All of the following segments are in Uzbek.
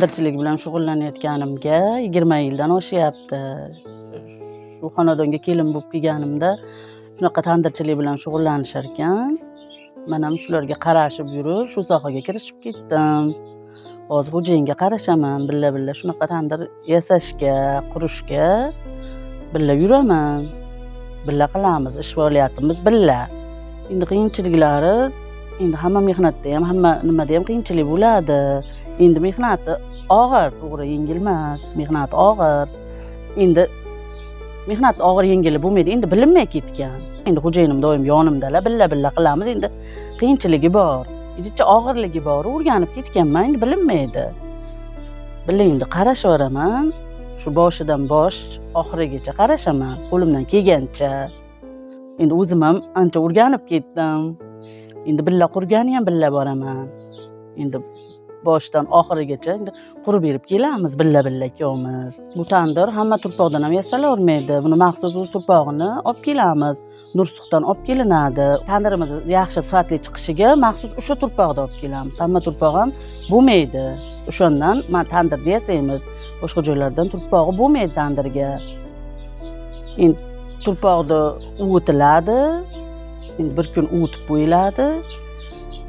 tandirchilik bilan shug'ullanayotganimga 20 yildan oshyapti. Shu xonadonga kelin bo'lib kelganimda shunaqa tandirchilik bilan shug'ullanishar ekan. Men ham shularga qarashib yurib, shu sohaga kirishib ketdim. Hozir xo'jayinga qarashaman, billa shunaqa tandir yasashga, qurishga billa yuraman. Billa qilamiz, ish faoliyatimiz billa. Endi qiyinchiliklari, endi hamma mehnatda ham, hamma nimada ham qiyinchilik bo'ladi. Endi mehnati og'ir, to'g'ri, yengil emas, mehnati og'ir. Endi mehnat og'ir yengili bo'lmaydi, endi bilinmay ketgan. Endi xo'jayinim doim yonimdalar, billa qilamiz. Endi qiyinchiligi bor, ichicha og'irligi bor, o'rganib ketganman, endi bilinmaydi. Billa endi qarashaveraman, shu boshidan bosh oxirigacha qarashaman, qo'limdan kelgancha. Endi o'zim ham ancha o'rganib ketdim. Endi billa qurgani ham billa boraman. Endi boshdan oxirigacha endi qurib berib kelamiz billa ikkovimiz. Bu tandir hamma turpoqdan ham yasalolmaydi. Buni maxsus o'z turpog'ini olib kelamiz. Nursuqdan olib kelinadi. Tandirimiz yaxshi sifatli chiqishiga maxsus o'sha turpoqni olib kelamiz. Hamma turpoq ham bo'lmaydi. O'shandan men tandirni yasaymiz. Boshqa joylardan turpog'i bo'lmaydi tandirga. Endi turpoqni uvitiladi. Endi bir kun uvitib qo'yiladi.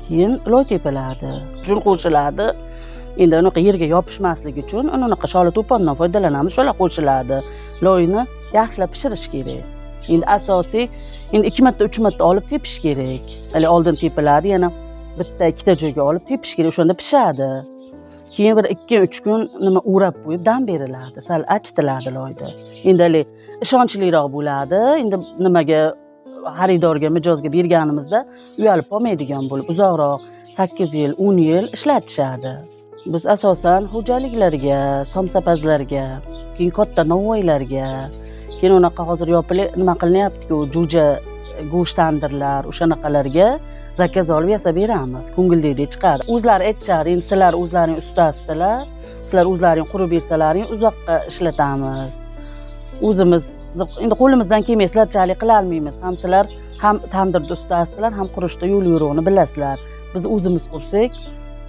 Keyin loy tepiladi, jun qo'shiladi. Endi unaqa yerga yopishmasligi uchun unaqa shola to'pondan foydalanamiz, shola qo'shiladi. Loyni yaxshilab pishirish kerak. Endi asosiy 2 marta 3 marta olib tepish kerak. Hali oldin tepiladi, yana bitta ikkita joyga olib tepish kerak, o'shanda pishadi. Keyin bir 2-3 kun nima o'rab qo'yib dam beriladi, sal achitiladi loyni. Endi hali ishonchliroq bo'ladi. Endi nimaga xaridorga, mijozga berganimizda uyalib qolmaydigan bo'lib, uzoqroq 8 yil, 10 yil ishlatishadi. Biz asosan xo'jaliklarga, somsapazlarga, keyin katta novvoylarga, keyin unaqa hozir yopilib nima qilinyapti-ku, jo'ja go'sht tandirlar, o'shanaqalarga zakaz olib yasab beramiz. Ko'ngildagidek chiqadi. O'zlari aytishadi, endi sizlar o'zlaring ustasizlar, sizlar o'zlaring qurib bersalaring uzoqqa ishlatamiz. O'zimiz endi qo'limizdan kelmay sizlarchalik qila olmaymiz. Ham sizlar ham tandirda ustasizlar, ham qurishda yo'l yo'riqni bilasizlar. Biz o'zimiz qursak,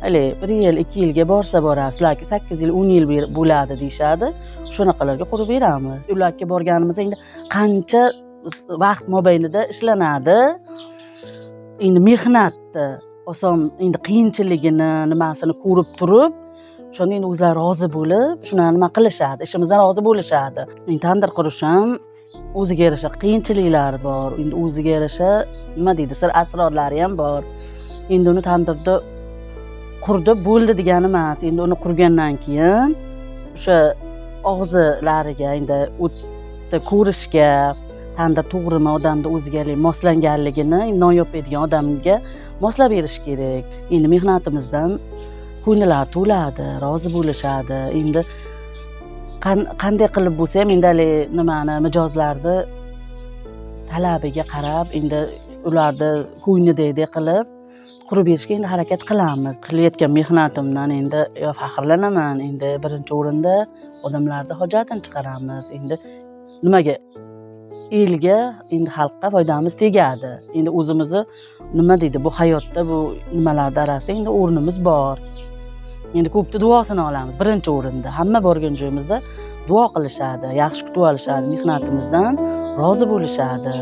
hali 1 yil, 2 yilga borsa boradi. Sizlarga 8 yil, 10 yil bo'ladi deyshadi. Shunaqalarga qurib beramiz. Ularga borganimizda endi qancha vaqt mobaynida ishlanadi. Endi mehnatni oson, endi qiyinchiligini, nimasini ko'rib turib, o'shanda endi o'zlari rozi bo'lib, shuni nima qilishadi, ishimizdan rozi bo'lishadi. Endi tandir qurish ham o'ziga yarasha qiyinchiliklari bor. Endi o'ziga yarasha nima deydi, sir asrorlari ham bor. Endi uni tandirda qurdi bo'ldi degani emas. Endi uni qurgandan keyin o'sha og'zilariga endi o'tni ko'rishga, tandir to'g'rimi, odamni o'ziga moslanganligini non yopadigan odamga moslab berish kerak. Endi mehnatimizdan ko'ngillari to'ladi, rozi bo'lishadi. Endi qanday qilib bo'lsa ham endi nimani mijozlarni talabiga qarab, endi ularni ko'nglidagidek qilib qurib berishga endi harakat qilamiz. Qilayotgan mehnatimdan endi faxrlanaman. Endi birinchi o'rinda odamlarning hojatini chiqaramiz. Endi nimaga elga, endi xalqqa foydamiz tegadi. Endi o'zimizni nima deydi, bu hayotda bu nimalarda orasida endi o'rnimiz bor. Endi ko'pni duosini olamiz birinchi o'rinda. Hamma borgan joyimizda duo qilishadi, yaxshi kutib olishadi, mehnatimizdan rozi bo'lishadi.